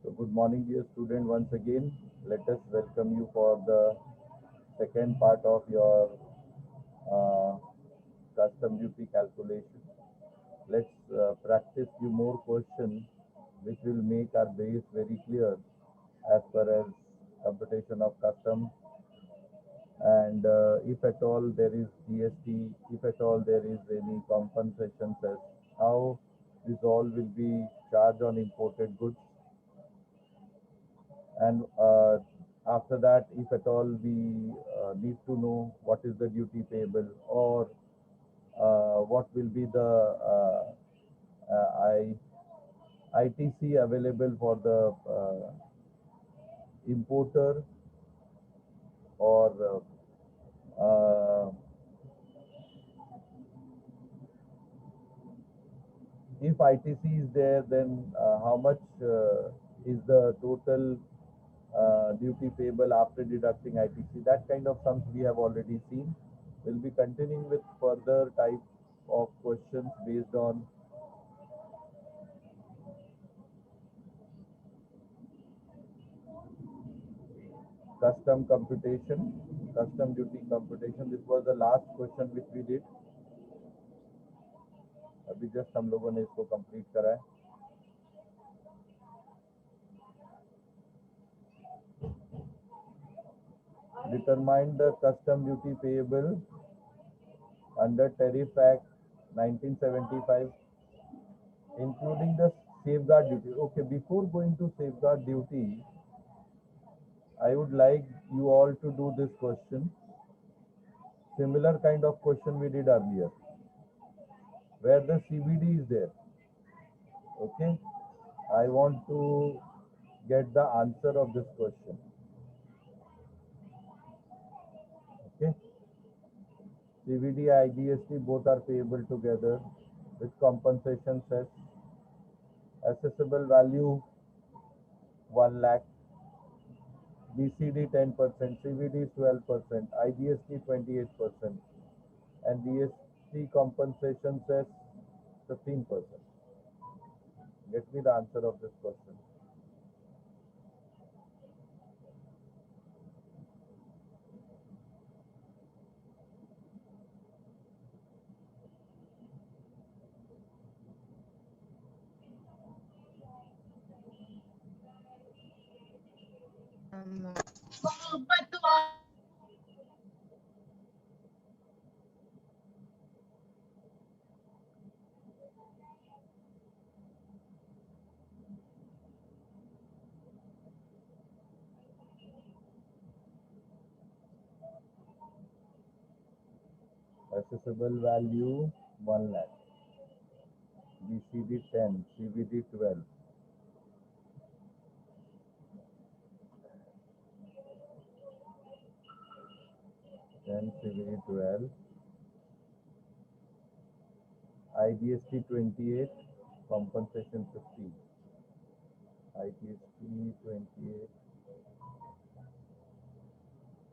So good morning, dear student. Once again, let us welcome you for the second part of your uh, custom duty calculation. Let's practice few more questions which will make our base very clear as far as computation of custom, and if at all there is GST, if at all there is any compensation cess, how this all will be charged on imported goods, and after that, if at all we need to know what is the duty payable, or what will be the ITC available for the importer, or if ITC is there, then how much is the total duty payable after deducting ITC? That kind of sums we have already seen. We'll be continuing with further type of questions based on custom computation, custom duty computation. This was the last question which we did. अभी just हम लोगों ने इसको complete करा है. Determine the custom duty payable under Tariff Act 1975, including the safeguard duty. Okay, before going to safeguard duty, I would like you all to do this question. Similar kind of question we did earlier, where the CVD is there. Okay, I want to get the answer of this question. Okay, CVD, IGST both are payable together with compensation cess. Assessable value 1 lakh, BCD 10%, CVD 12%, IGST 28%, and DST compensation cess 15%. Get me the answer of this question. Assessable value 1 lakh, BCD 10, CVD 12. Then CVD 12, IGST 28, compensation 15. IGST 28,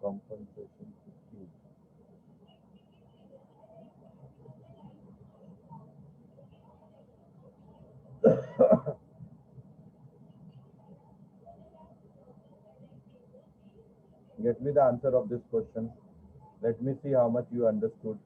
compensation 15. Get me the answer of this question. Let me see how much you understood.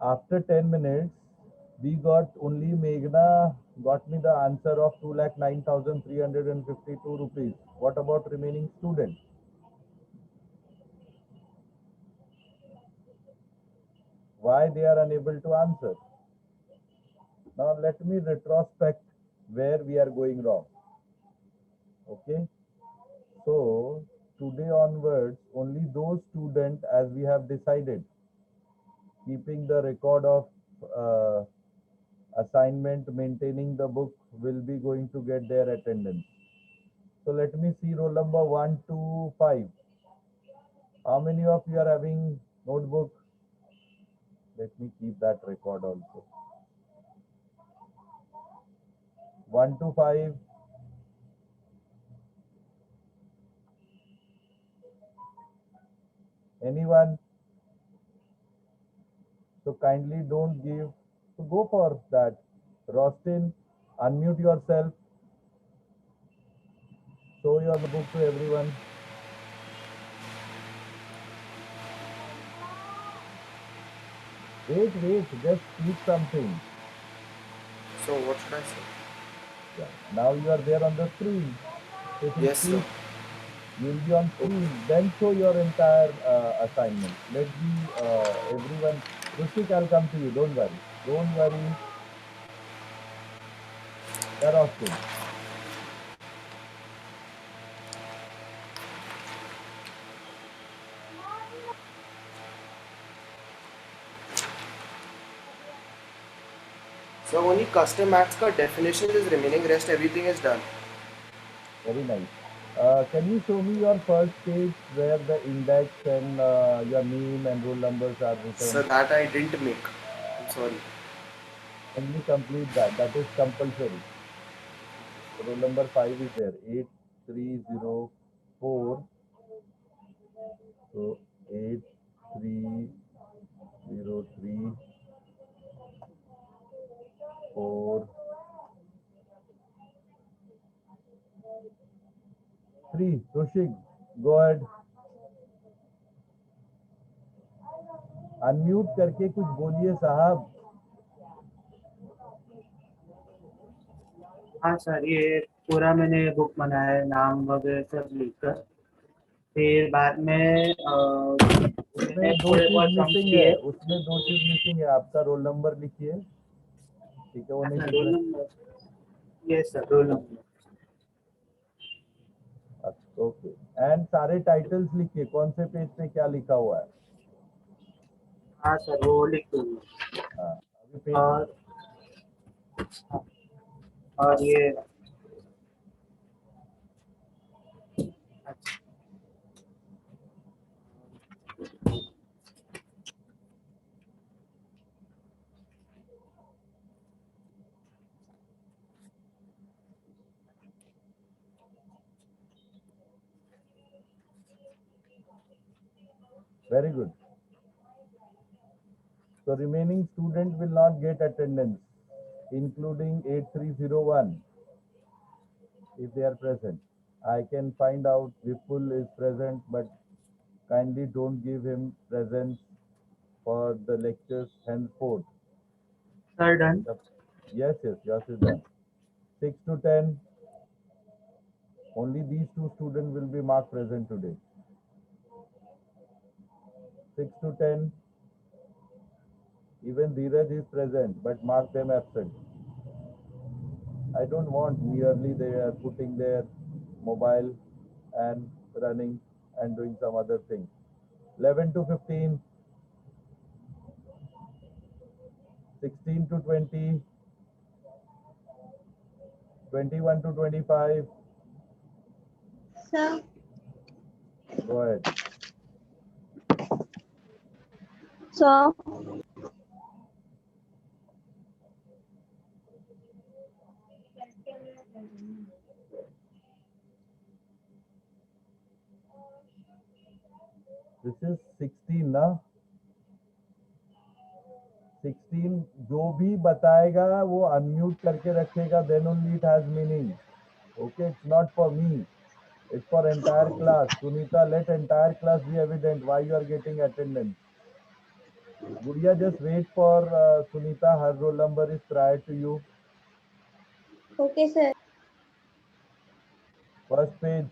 After 10 minutes, we got only Meghna got me the answer of 2,09,352 rupees. What about remaining students? Why they are unable to answer? Now let me retrospect where we are going wrong. Okay. So today onwards, only those students, as we have decided, keeping the record of assignment, maintaining the book, will be going to get their attendance. So let me see roll number 1 to 5. How many of you are having notebook? Let me keep that record also. 1 to 5. Anyone? So kindly don't give. So go for that. Rostin, unmute yourself. Show your book to everyone. Wait, just speak something. So what should I say? Yeah. Now you are there on the screen. So if you Yes, sir. speak, you will be on screen. Then show your entire assignment. Let the everyone. Rushik, I'll come to you. Don't worry. Don't worry. Yeah, Rostin. So only custom max का definition is remaining. Rest everything is done. Very nice. Can you show me your first page where the index and your name and roll numbers are So written? that I didn't make. I'm sorry. Kindly complete that. That is compulsory. Roll number 5 is there. 8304. So 8304 3. Rushik, go ahead. Unmute करके कुछ बोलिए साहब. हाँ sir, ये पूरा मैंने book बनाया है, नाम वगैरह सब लिखकर। फिर बाद में मैंने उसमें दो थोड़े चीज बहुत सम्स मिसिंग है. किए। उसमें दो चीज मिसिंग है. आपका रोल नंबर लिखिए. ठीक है, वो नहीं अच्छा, दिख रोल रहा. Number. Yes sir, roll number. अच्छा, ओके. एंड सारे टाइटल्स लिखिए. कौन से पेज पे क्या लिखा हुआ है. हाँ सर, वो लिख दूंगा। हाँ, अभी पेज. और और ये अच्छा, Very good. So remaining student will not get attendance, including 8301 if they are present. I can find out Vipul is present, but kindly don't give him presence for the lectures henceforth. Sir done. Yes, yours is done. 6 to 10, only these two students will be marked present today. 6 to 10, even Dheeraj is present, but mark them absent. I don't want merely they are putting their mobile and running and doing some other thing. 11 to 15, 16 to 20, 21 to 25. Sir, Go ahead. so This is 16 ना. 16 जो भी बताएगा वो unmute करके रखेगा, then only it has meaning. Okay, it's not for me. It's for entire class. Sunita, let entire class be evident why you are getting attendance. Gudiya, just wait for Sunita. Her roll number is prior to you. Okay, sir. First page.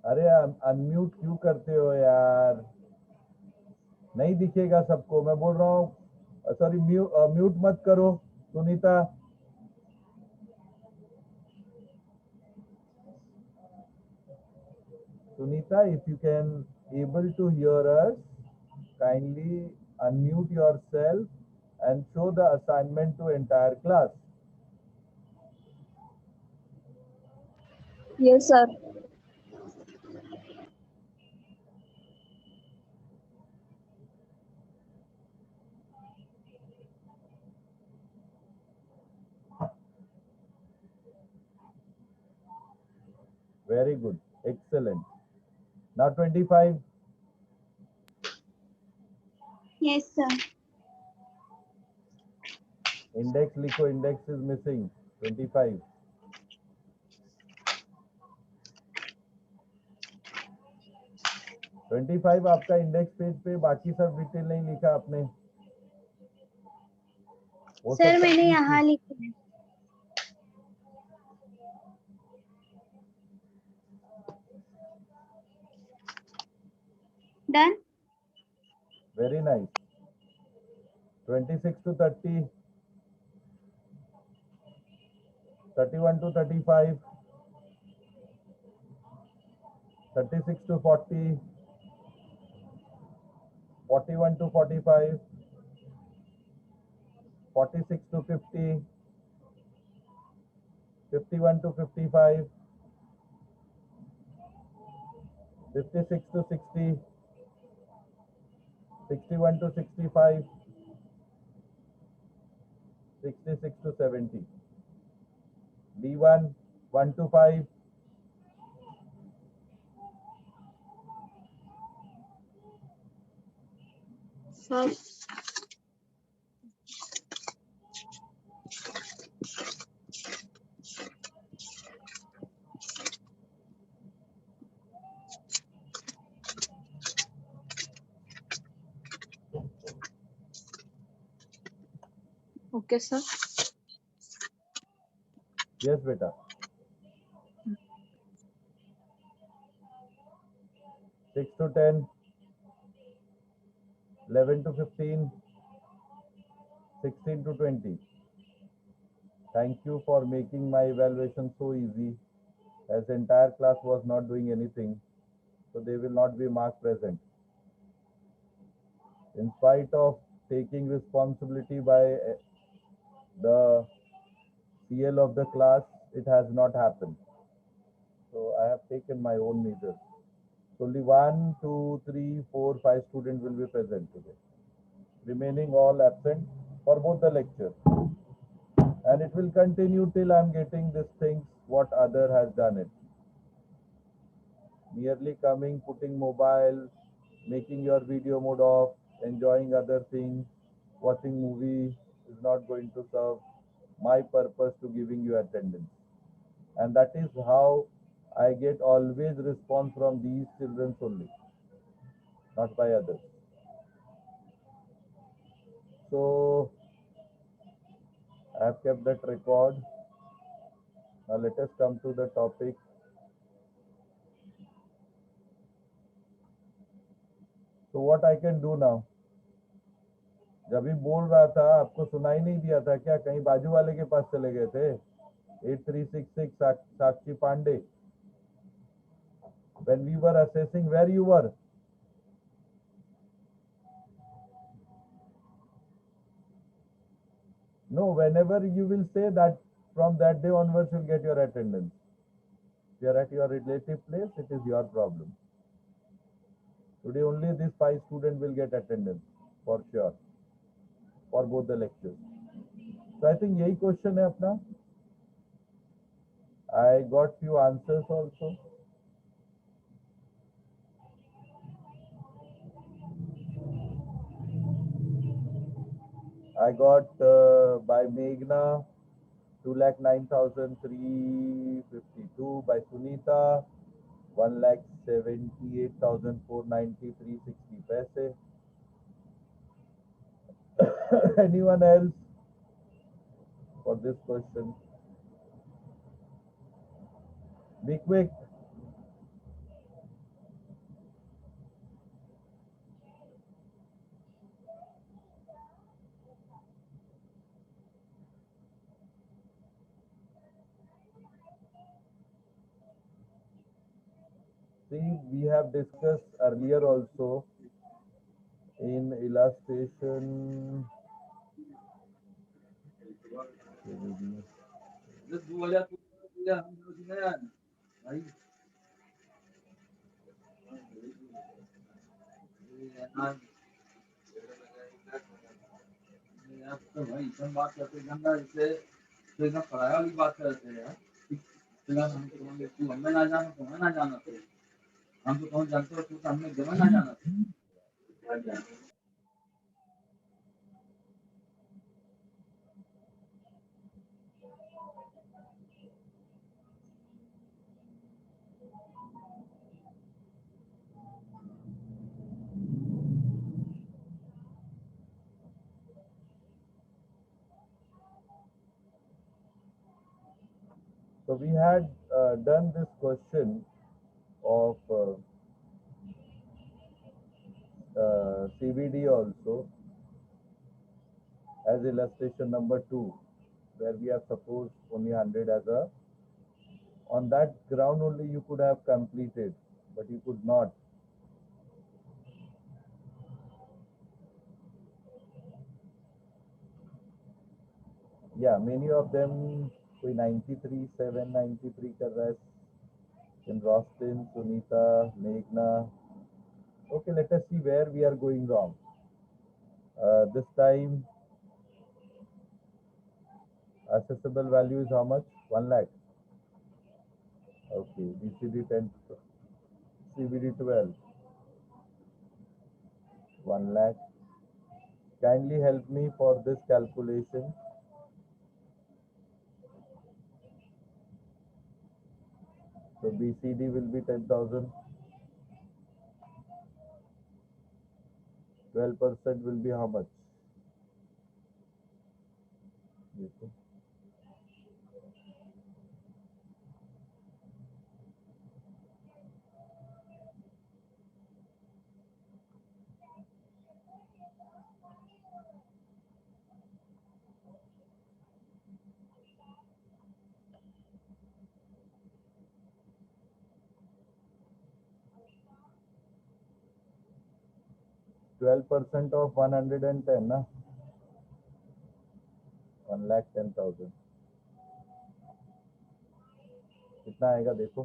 अरे unmute क्यों करते हो यार? नहीं दिखेगा सबको, मैं बोल रहा हूँ। सॉरी, म्यूट मत करो Sunita. Sunita, if you can able to hear us, kindly unmute yourself and show the assignment to entire class. Yes, sir. Very good. Excellent. Now 25. Yes, sir. Index लिखो, index is missing. 25. 25 आपका index page पे, बाकी सब detail नहीं लिखा आपने। हो sir सकता है मैंने कि- यहाँ लिखा है। Done. Very nice. 26 to 30, 31 to 35, 36 to 40, 41 to 45, 46 to 50, 51 to 55, 56 to 60, 61 to 65, 66 to 70. D1, 1 to 5, Sir. Okay, sir. yes beta. 6 to 10, 11 to 15, 16 to 20. Thank you for making my evaluation so easy, as the entire class was not doing anything, so they will not be marked present. In spite of taking responsibility by the CL of the class, it has not happened. So I have taken my own measures. So only 1, 2, 3, 4, 5 students will be present today. Remaining all absent for both the lectures. And it will continue till I'm getting these things what other has done it. Merely coming, putting mobile, making your video mode off, enjoying other things, watching movie is not going to serve my purpose to giving you attendance. And that is how I get always response from these children only, not by others. So I have kept that record. Now let us come to the topic. So what I can do now? जब भी बोल रहा था आपको सुनाई नहीं दिया था क्या? कहीं बाजू वाले के पास चले गए थे? 8366 साक्षी Pandey. When we were assessing, where you were? No, whenever you will say that, from that day onwards you'll get your attendance. If you are at your relative place, it is your problem. Today only these 5 students will get attendance for sure for both the lectures. So I think यही question है अपना. I got few answers also. I got by Meghna 2,09,352, by Sunita 1,78,493.60 paise. Anyone else for this question? Be quick. See, we have discussed earlier also in illustration. तो भाई सब बात करते गंदा जैसे तो एकदम पढ़ाई वाली बात करते हैं यार फिलहाल हम तो हमें तू हमें ना जाना तो हमें ना जाना तो हम तो कौन जानते हो तू तो हमें जमा ना जाना था So we had done this question of CBD also as illustration number 2, where we have supposed only 100 as a, on that ground only you could have completed, but you could not. Yeah, many of them, कोई 93, 793 कर रहा है, in Rostin, Sunita, Meghna. Okay, let us see where we are going wrong. This time, accessible value is how much? 1 lakh. Okay, BCD 10, CBD 12, 1 lakh. Kindly help me for this calculation. So BCD will be 10,000. 12% will be how much? देखो. Twelve percent of 110 ना, 1,10,000 कितना आएगा देखो.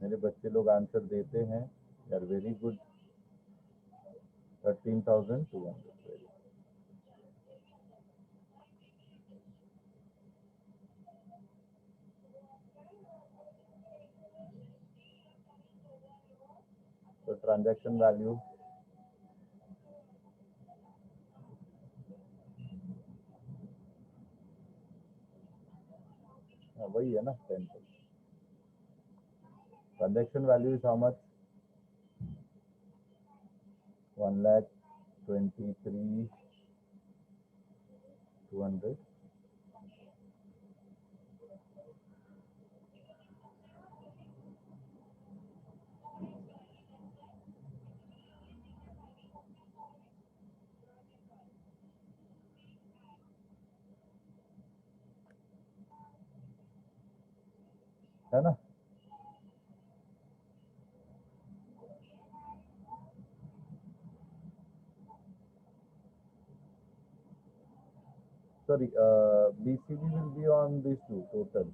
मेरे बच्चे लोग answer देते हैं, they are very good. 13,200. 'So transaction value, वही है ना 10. Transaction value is how much? 1,23,200. है ना. Sorry, BCD will be on these two total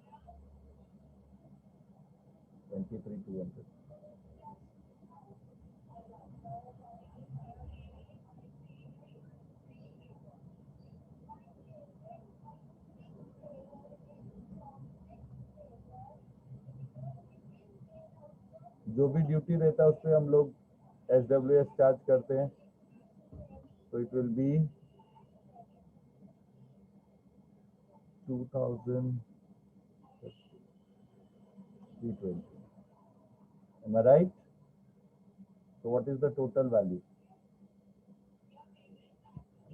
23,200. जो भी ड्यूटी रहता है उस पर हम लोग SWS चार्ज करते हैं. So it will be 2,320. Am I right? So what is the total value?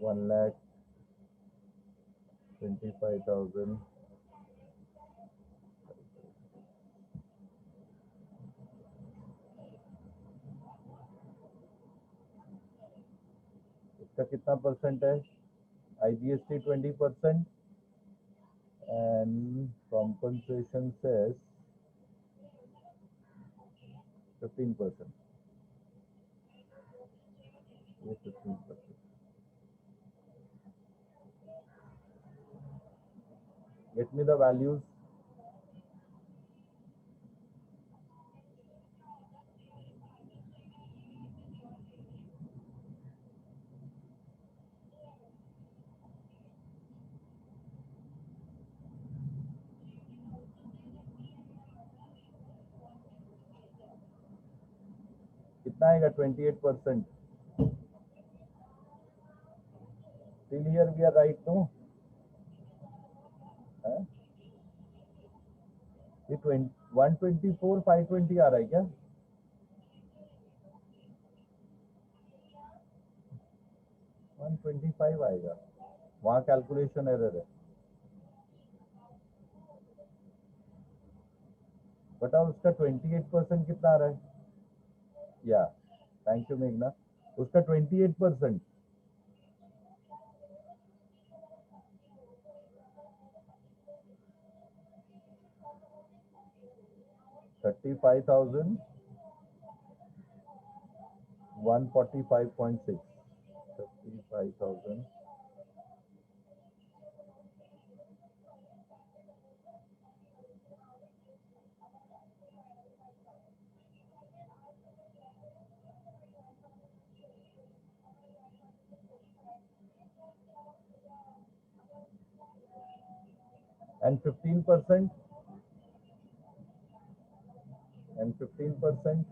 1,25,000. इसका कितना परसेंट है? IGST 20% and compensation says 15%. ये 15%. Get me the values. कितना आएगा? 28%. Till here we are right, no? ये 124,520 आ रहा है क्या? वन 125 आएगा. वहाँ कैलकुलेशन एरर है. बताओ उसका 28% कितना आ रहा है? या थैंक यू मेघना. उसका 28%. $35,145.6. 35,000. And 15%. And 15%.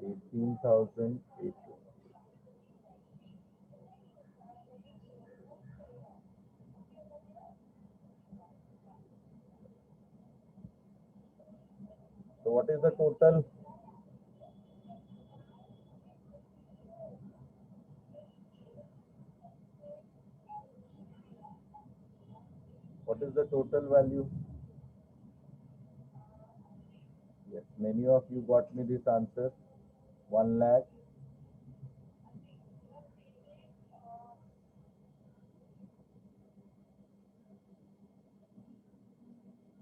18,800. So what is the total? What is the total value? Yes, many of you got me this answer. 1 lakh.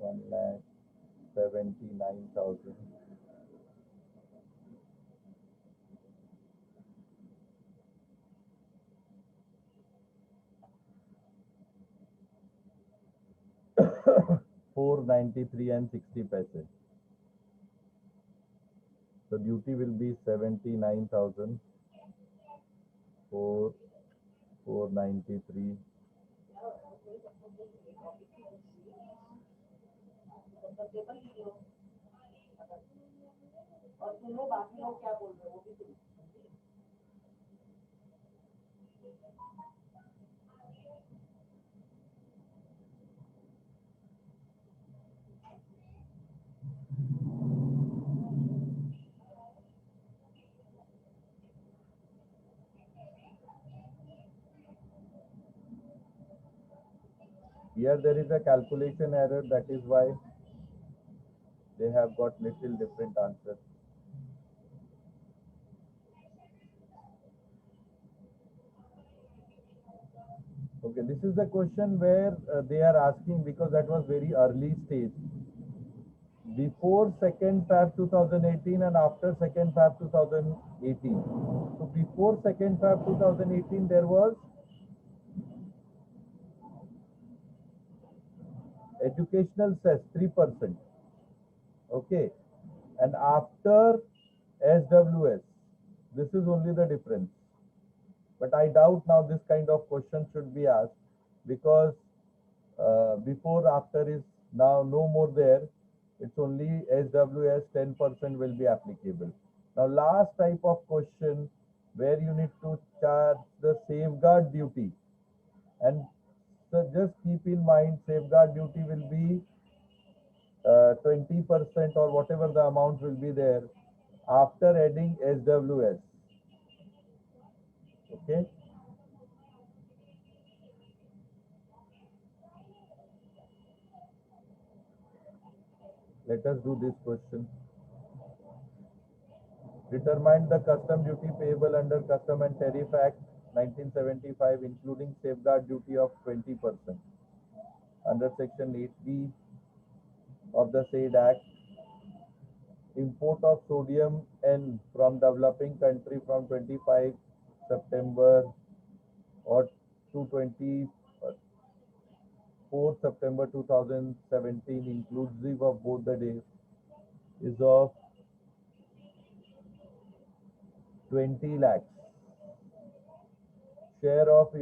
$1,79,000. $493.60. So duty will be 79,000. 493. Here there is a calculation error, that is why they have got little different answers. Okay, this is the question where they are asking, because that was very early stage. Before 2nd Feb 2018 and after 2nd Feb 2018. So before 2nd Feb 2018 there was educational cess 3%. Okay, and after SWS, this is only the difference. But I doubt now this kind of question should be asked, because before after is now no more there. it's only SWS 10% will be applicable. Now, last type of question where you need to charge the safeguard duty. And so just keep in mind, safeguard duty will be 20% or whatever the amount will be there after adding SWS. Okay. Let us do this question. Determine the custom duty payable under Custom and Tariff Act 1975, including safeguard duty of 20% under Section 8B of the said Act. Import of sodium N from developing country from 25 September or to 24 September 2017, inclusive of both the days, is of 20 lakhs. Share of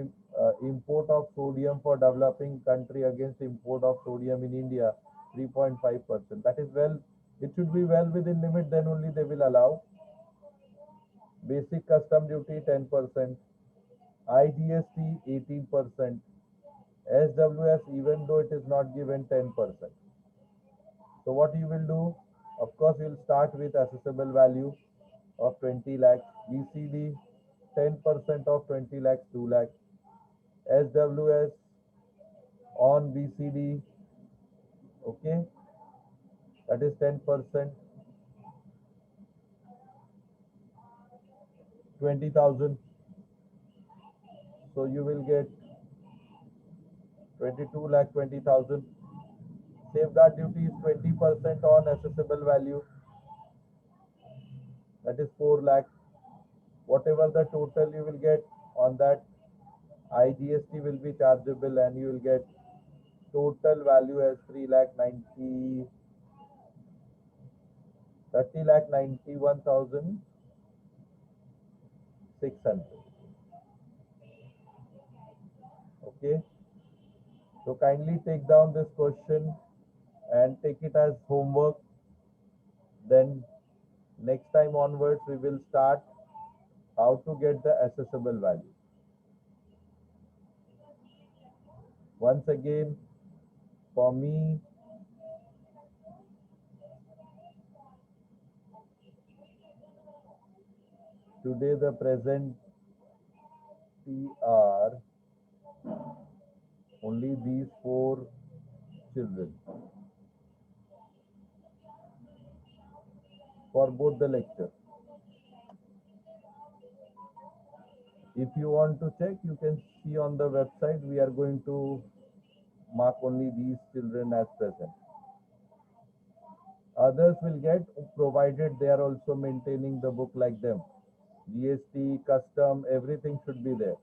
import of sodium for developing country against import of sodium in India, 3.5%. That is well, it should be well within limit, then only they will allow. Basic custom duty 10%, IGST 18%, SWS even though it is not given 10%. So what you will do, of course you will start with assessable value of 20 lakhs, BCD 10% of 20 lakhs, 2 lakhs, SWS on BCD, okay, that is 10%, 20,000. So you will get 22 lakh 20,000. Safeguard duty is 20% on assessable value, that is 4 lakh. Whatever the total you will get on that, IGST will be chargeable and you will get total value as 30,91,600. Okay. So kindly take down this question and take it as homework. Then next time onwards we will start how to get the assessable value. Once again, for me, today the present are only these 4 children for both the lectures. If you want to check, you can see on the website, we are going to mark only these children as present. Others will get, provided they are also maintaining the book like them. GST, custom, everything should be there.